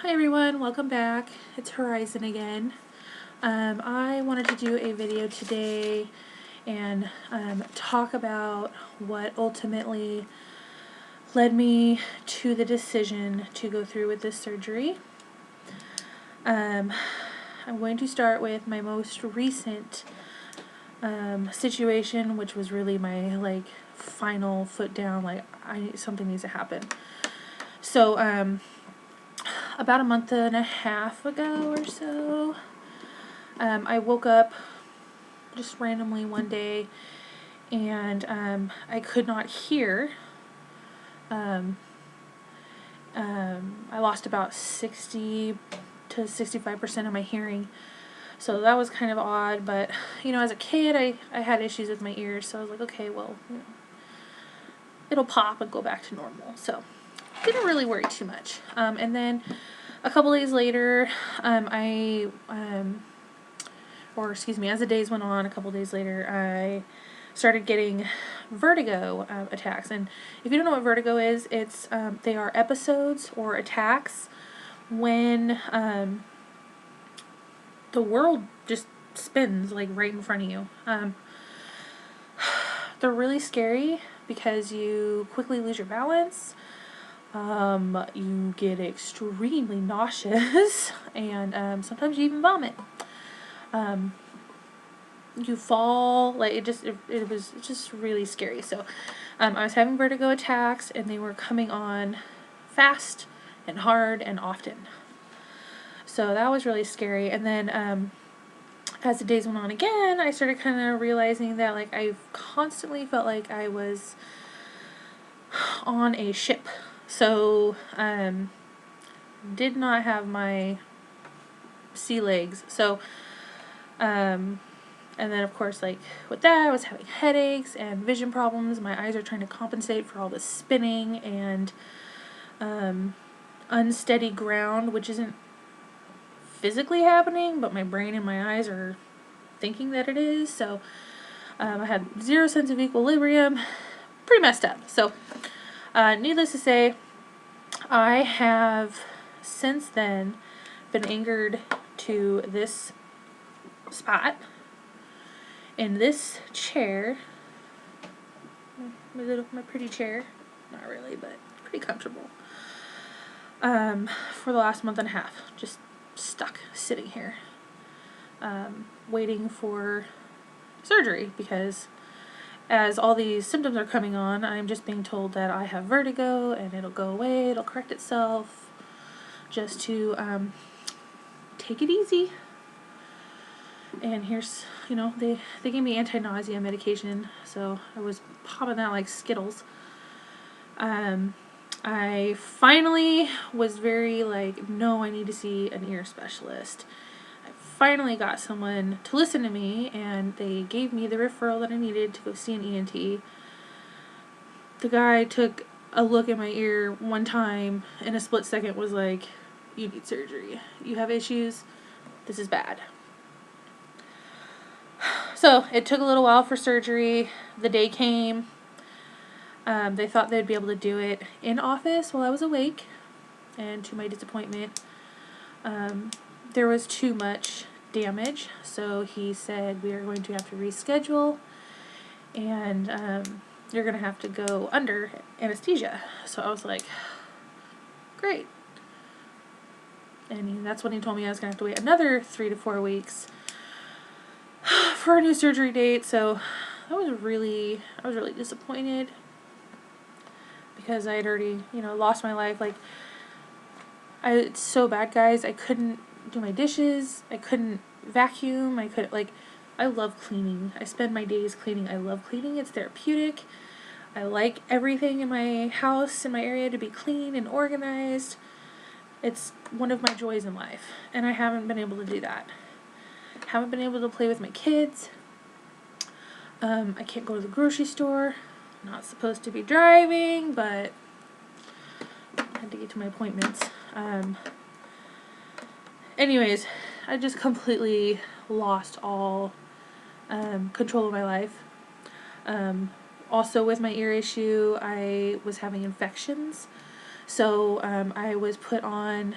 Hi everyone, welcome back. It's Horizon again. I wanted to do a video today and talk about what ultimately led me to the decision to go through with this surgery. I'm going to start with my most recent situation, which was really my final foot down, something needs to happen. So about a month and a half ago or so, I woke up just randomly one day and I could not hear. I lost about 60 to 65% of my hearing. So that was kind of odd, but as a kid I had issues with my ears, so I was like, okay, well, it'll pop and go back to normal. So didn't really worry too much. And then a couple days later, as the days went on, a couple days later, I started getting vertigo attacks. And if you don't know what vertigo is, it's they are episodes or attacks when the world just spins right in front of you. They're really scary because you quickly lose your balance. You get extremely nauseous and sometimes you even vomit. You fall, it was just really scary. So I was having vertigo attacks and they were coming on fast and hard and often. So that was really scary. And then as the days went on again, I started kind of realizing that I constantly felt like I was on a ship. So did not have my sea legs. So and then of course with that I was having headaches and vision problems. My eyes are trying to compensate for all the spinning and unsteady ground, which isn't physically happening, but my brain and my eyes are thinking that it is. So I had zero sense of equilibrium, pretty messed up. So needless to say, I have since then been anchored to this spot in this chair, my pretty chair, not really, but pretty comfortable, for the last month and a half, just stuck sitting here, waiting for surgery, because as all these symptoms are coming on, I'm just being told that I have vertigo and it'll go away, it'll correct itself, just to take it easy. And here's, they gave me anti-nausea medication, so I was popping that like Skittles. I finally was very no, I need to see an ear specialist. I finally got someone to listen to me, and they gave me the referral that I needed to go see an ENT. The guy took a look at my ear one time, in a split second was like, you need surgery. You have issues. This is bad. So it took a little while for surgery. The day came. They thought they'd be able to do it in office while I was awake, and to my disappointment, there was too much damage. So he said, we are going to have to reschedule, and you're going to have to go under anesthesia. So I was like, great. And that's when he told me I was going to have to wait another 3 to 4 weeks for a new surgery date. So I was really disappointed, because I had already, lost my life. It's so bad, guys. I couldn't do my dishes. I couldn't vacuum. I love cleaning. I spend my days cleaning. I love cleaning. It's therapeutic. I like everything in my house, in my area, to be clean and organized. It's one of my joys in life, and I haven't been able to do that. Haven't been able to play with my kids. I can't go to the grocery store. Not supposed to be driving, but I had to get to my appointments. Anyways, I just completely lost all control of my life. Also with my ear issue, I was having infections. So I was put on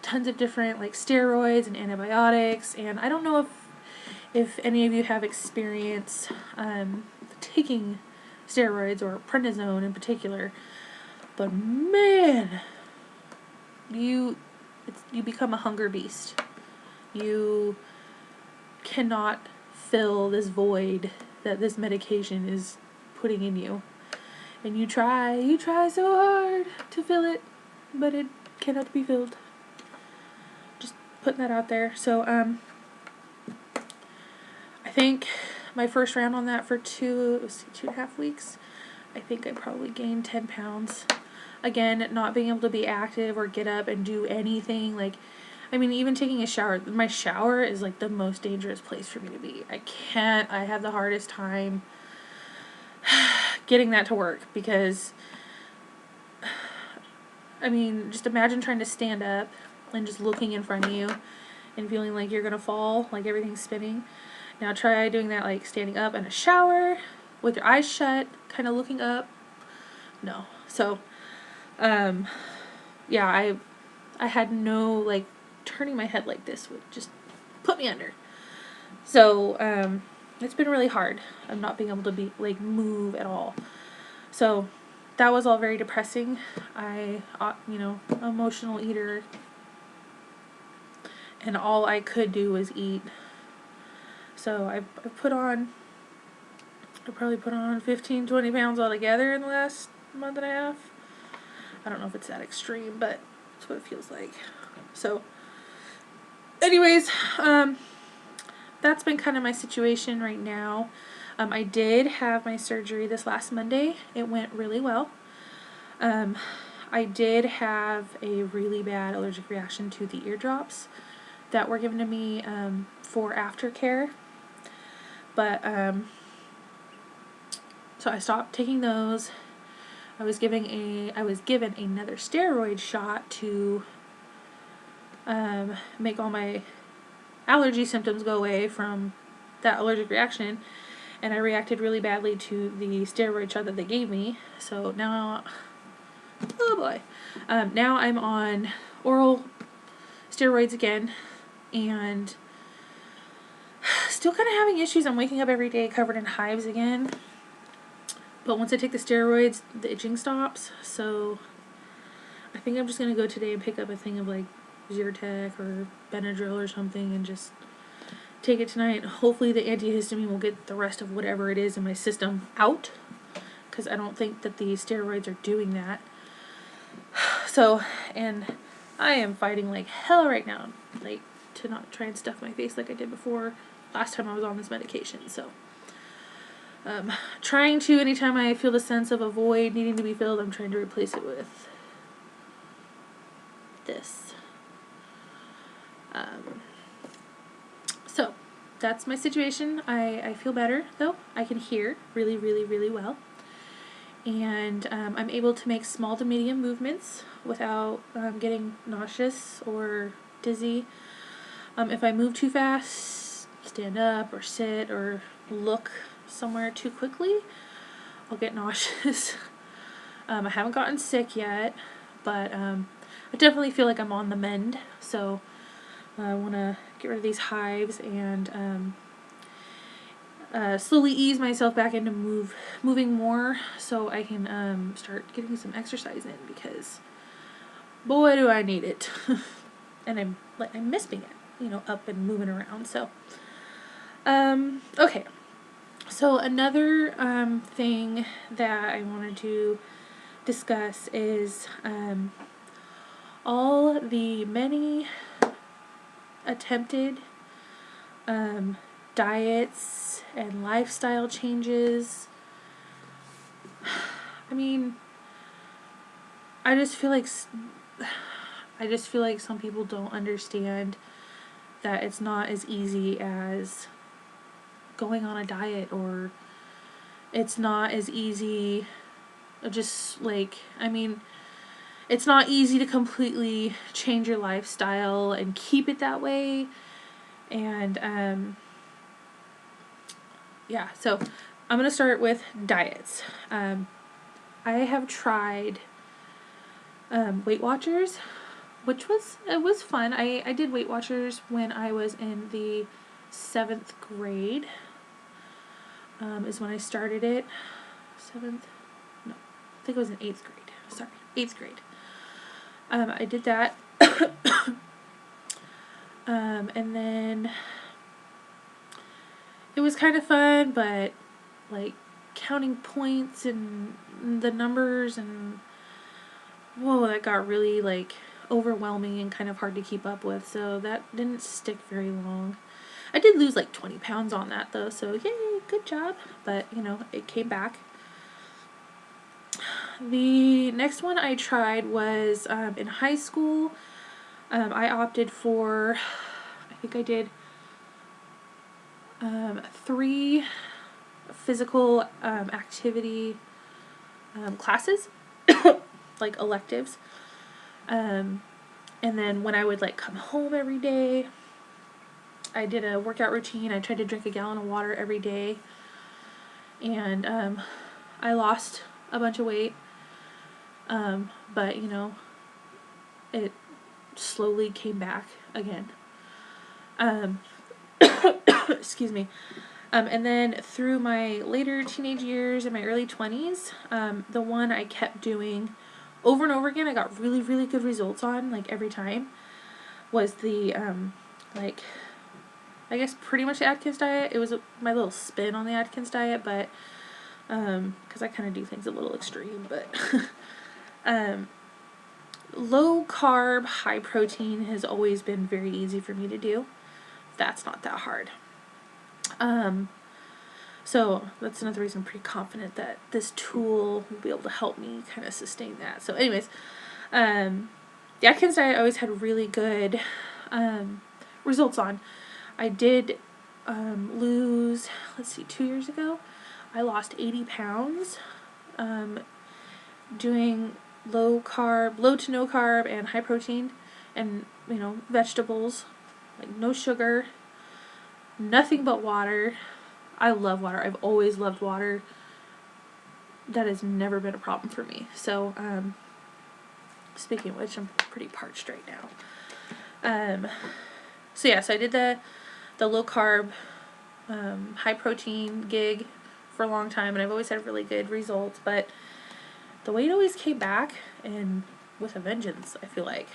tons of different like steroids and antibiotics, and I don't know if any of you have experience taking steroids or prednisone in particular, but man, you become a hunger beast. You cannot fill this void that this medication is putting in you. And you try so hard to fill it, but it cannot be filled. Just putting that out there. So, I think my first round on that for 2.5 weeks, I think I probably gained 10 pounds. Again, not being able to be active or get up and do anything. Like, I mean, even taking a shower. My shower is like the most dangerous place for me to be. I have the hardest time getting that to work because, I mean, just imagine trying to stand up and just looking in front of you and feeling like you're going to fall, like everything's spinning. Now try doing that like standing up in a shower with your eyes shut, kind of looking up. No. So, yeah, I had no, like, turning my head like this would just put me under. So, it's been really hard. I'm not being able to be, like, move at all. So, that was all very depressing. Emotional eater. And all I could do was eat. So, I probably put on 15, 20 pounds altogether in the last month and a half. I don't know if it's that extreme, but that's what it feels like. So, anyways, that's been kind of my situation right now. I did have my surgery this last Monday. It went really well. I did have a really bad allergic reaction to the eardrops that were given to me for aftercare. But, so I stopped taking those. I was given another steroid shot to make all my allergy symptoms go away from that allergic reaction, and I reacted really badly to the steroid shot that they gave me. So now, oh boy, now I'm on oral steroids again, and still kind of having issues. I'm waking up every day covered in hives again. But once I take the steroids, the itching stops. So I think I'm just going to go today and pick up a thing of like Zyrtec or Benadryl or something and just take it tonight. Hopefully the antihistamine will get the rest of whatever it is in my system out, because I don't think that the steroids are doing that. So, and I am fighting like hell right now, like to not try and stuff my face like I did before last time I was on this medication. So trying to, anytime I feel the sense of a void needing to be filled, I'm trying to replace it with this. So that's my situation. I feel better though. I can hear really, really, really well. And I'm able to make small to medium movements without getting nauseous or dizzy. If I move too fast, stand up or sit or look somewhere too quickly, I'll get nauseous. I haven't gotten sick yet, but I definitely feel like I'm on the mend. So I want to get rid of these hives and slowly ease myself back into moving more, so I can start getting some exercise in, because boy do I need it. And I'm missing it, up and moving around. So okay. So another thing that I wanted to discuss is all the many attempted diets and lifestyle changes. I mean, I just feel like some people don't understand that it's not as easy as going on a diet, or it's not as easy, just like, I mean, it's not easy to completely change your lifestyle and keep it that way. And yeah, so I'm going to start with diets. I have tried Weight Watchers, it was fun. I did Weight Watchers when I was in the 7th grade. Is when I started it. 7th? No, I think it was in 8th grade. Sorry, 8th grade. I did that. And then it was kind of fun, but like counting points and the numbers and whoa, that got really like overwhelming and kind of hard to keep up with. So that didn't stick very long. I did lose like 20 pounds on that though, so yay, good job. But you know, it came back. The next one I tried was in high school. I opted for, I think I did 3 physical activity classes, like electives. And then when I would like come home every day, I did a workout routine. I tried to drink a gallon of water every day. And I lost a bunch of weight. But you know, it slowly came back again. Excuse me. And then through my later teenage years and my early 20s, the one I kept doing over and over again, I got really, really good results on, like every time, was the, like, I guess pretty much the Atkins diet. It was my little spin on the Atkins diet, but, because I kind of do things a little extreme, but, low carb, high protein has always been very easy for me to do. That's not that hard. So that's another reason I'm pretty confident that this tool will be able to help me kind of sustain that. So anyways, the Atkins diet I always had really good results on. I did lose, let's see, 2 years ago, I lost 80 pounds doing low to no carb and high protein and, you know, vegetables, like no sugar, nothing but water. I love water. I've always loved water. That has never been a problem for me. So, speaking of which, I'm pretty parched right now. So yeah, so I did the low carb, high protein gig for a long time, and I've always had really good results, but the weight always came back, and with a vengeance, I feel like.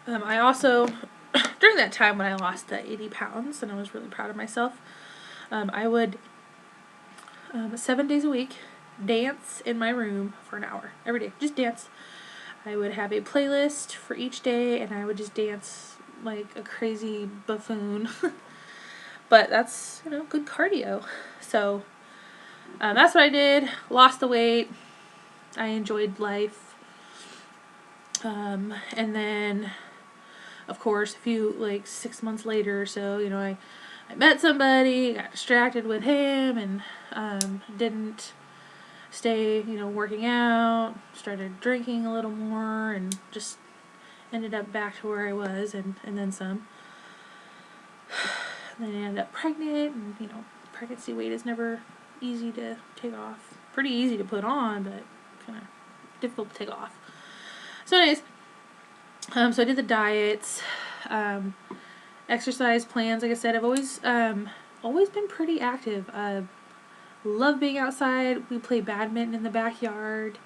I also, during that time when I lost the 80 pounds, and I was really proud of myself, I would, 7 days a week, dance in my room for an hour, every day, just dance. I would have a playlist for each day, and I would just dance like a crazy buffoon. But that's, you know, good cardio. So, that's what I did, lost the weight, I enjoyed life, and then, of course, a few, like, 6 months later or so, you know, I met somebody, got distracted with him, and didn't stay, you know, working out, started drinking a little more, and just ended up back to where I was, and then some. And then I ended up pregnant, and, you know, pregnancy weight is never easy to take off. Pretty easy to put on, but kind of difficult to take off. So anyways, so I did the diets, exercise plans. Like I said, I've always been pretty active. Love being outside. We play badminton in the backyard.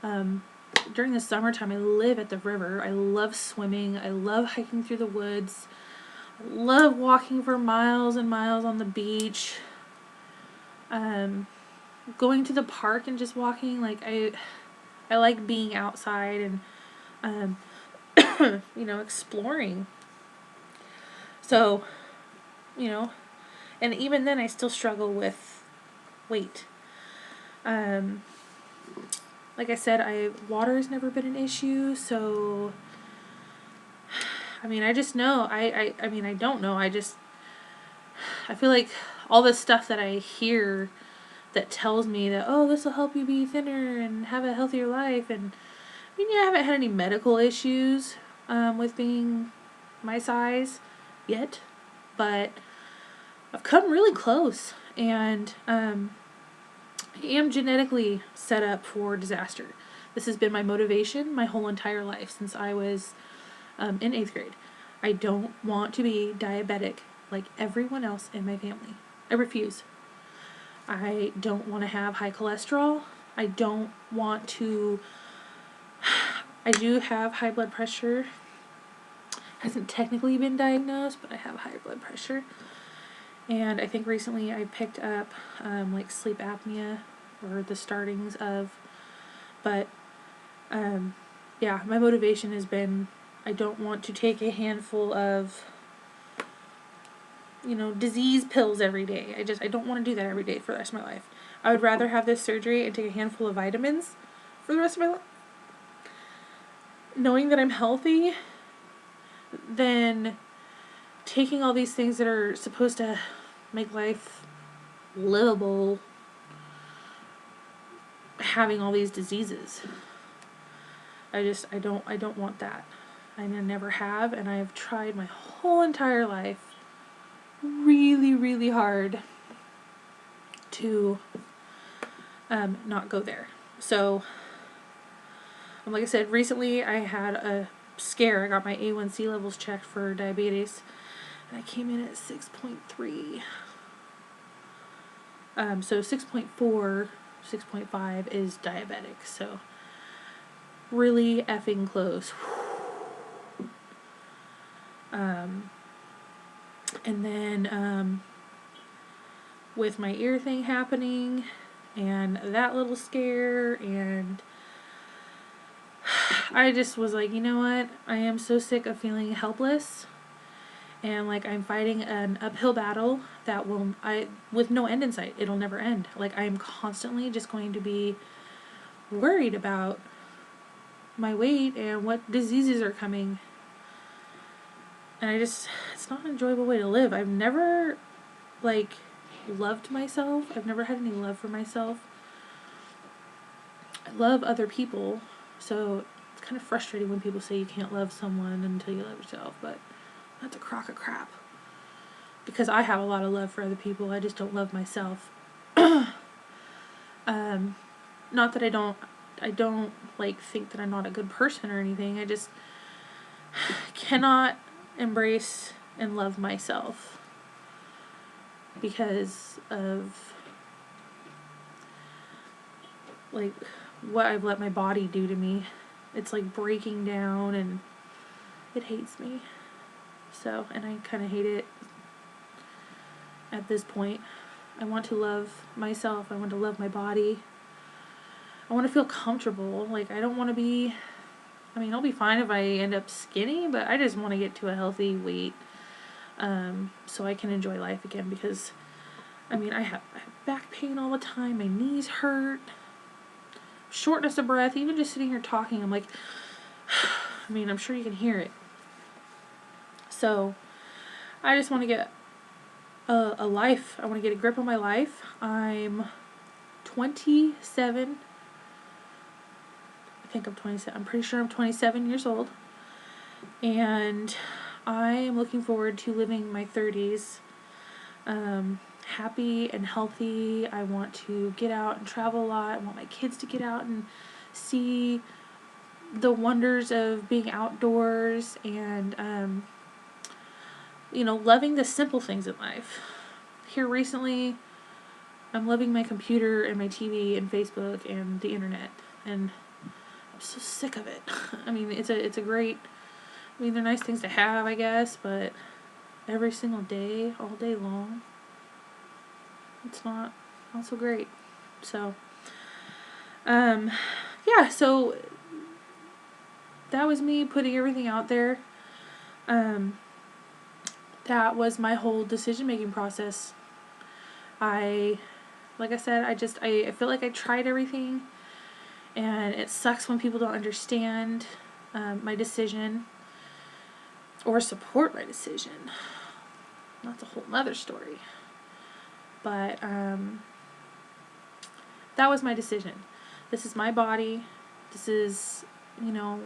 During the summertime, I live at the river. I love swimming. I love hiking through the woods. I love walking for miles and miles on the beach. Going to the park and just walking. Like I like being outside and you know, exploring. So, you know, and even then I still struggle with weight. Like I said, water has never been an issue, so I mean, I just know, I mean, I don't know, I feel like all this stuff that I hear that tells me that, oh, this will help you be thinner and have a healthier life, and I mean, yeah, I haven't had any medical issues with being my size yet, but I've come really close, and I am genetically set up for disaster. This has been my motivation my whole entire life since I was in 8th grade. I don't want to be diabetic like everyone else in my family. I refuse. I don't want to have high cholesterol. I don't want to... I do have high blood pressure. Hasn't technically been diagnosed, but I have high blood pressure. And I think recently I picked up like sleep apnea, or the startings of, but yeah, my motivation has been, I don't want to take a handful of, you know, disease pills every day. I don't want to do that every day for the rest of my life. I would rather have this surgery and take a handful of vitamins for the rest of my life, knowing that I'm healthy, than taking all these things that are supposed to make life livable, having all these diseases. I don't want that. I never have, and I have tried my whole entire life really, really hard to not go there. So, like I said, recently I had a scare. I got my A1C levels checked for diabetes, and I came in at 6.3. So 6.4, 6.5 is diabetic. So really effing close. And then with my ear thing happening and that little scare, and I just was like, you know what? I am so sick of feeling helpless, and like I'm fighting an uphill battle that with no end in sight. It'll never end. Like I am constantly just going to be worried about my weight and what diseases are coming. And it's not an enjoyable way to live. I've never, like, loved myself. I've never had any love for myself. I love other people, so it's kind of frustrating when people say you can't love someone until you love yourself, but that's a crock of crap. Because I have a lot of love for other people, I just don't love myself. Not that I don't, like, think that I'm not a good person or anything. I just cannot embrace and love myself because of like what I've let my body do to me. It's like breaking down, and it hates me. So, and I kind of hate it at this point. I want to love myself. I want to love my body. I want to feel comfortable. Like, I don't want to be, I mean, I'll be fine if I end up skinny, but I just want to get to a healthy weight, so I can enjoy life again, because, I mean, I have back pain all the time, my knees hurt, shortness of breath, even just sitting here talking, I'm like, I mean, I'm sure you can hear it. So, I just want to get a life. I want to get a grip on my life. I'm 27. I think I'm 27. I'm pretty sure I'm 27 years old. And I am looking forward to living my 30s happy and healthy. I want to get out and travel a lot. I want my kids to get out and see the wonders of being outdoors, and you know, loving the simple things in life. Here recently, I'm loving my computer and my TV and Facebook and the internet, and I'm so sick of it. I mean, it's a great, I mean, they're nice things to have, I guess, but every single day, all day long, it's not so great. So, yeah, so that was me putting everything out there. That was my whole decision-making process. Like I said, I feel like I tried everything, and it sucks when people don't understand my decision or support my decision. That's a whole nother story. But that was my decision. This is my body. This is, you know,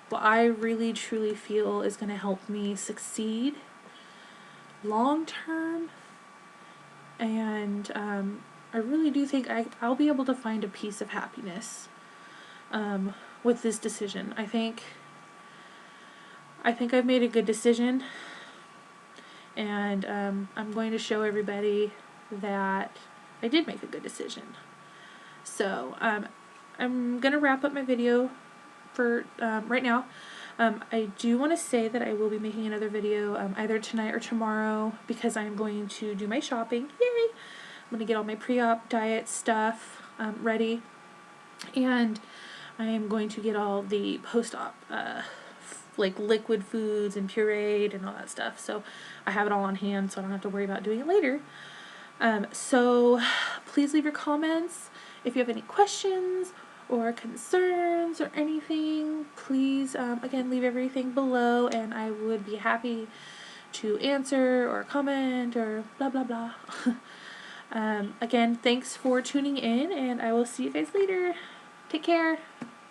what I really truly feel is going to help me succeed long term. And I really do think I'll be able to find a piece of happiness with this decision. I think I've made a good decision, and I'm going to show everybody that I did make a good decision. So I'm going to wrap up my video for right now. I do want to say that I will be making another video either tonight or tomorrow, because I'm going to do my shopping. Yay! I'm going to get all my pre-op diet stuff ready, and I am going to get all the post-op like liquid foods and pureed and all that stuff, so I have it all on hand so I don't have to worry about doing it later. So please leave your comments if you have any questions or concerns or anything. Please again, leave everything below, and I would be happy to answer or comment or blah blah blah. Again, thanks for tuning in, and I will see you guys later. Take care.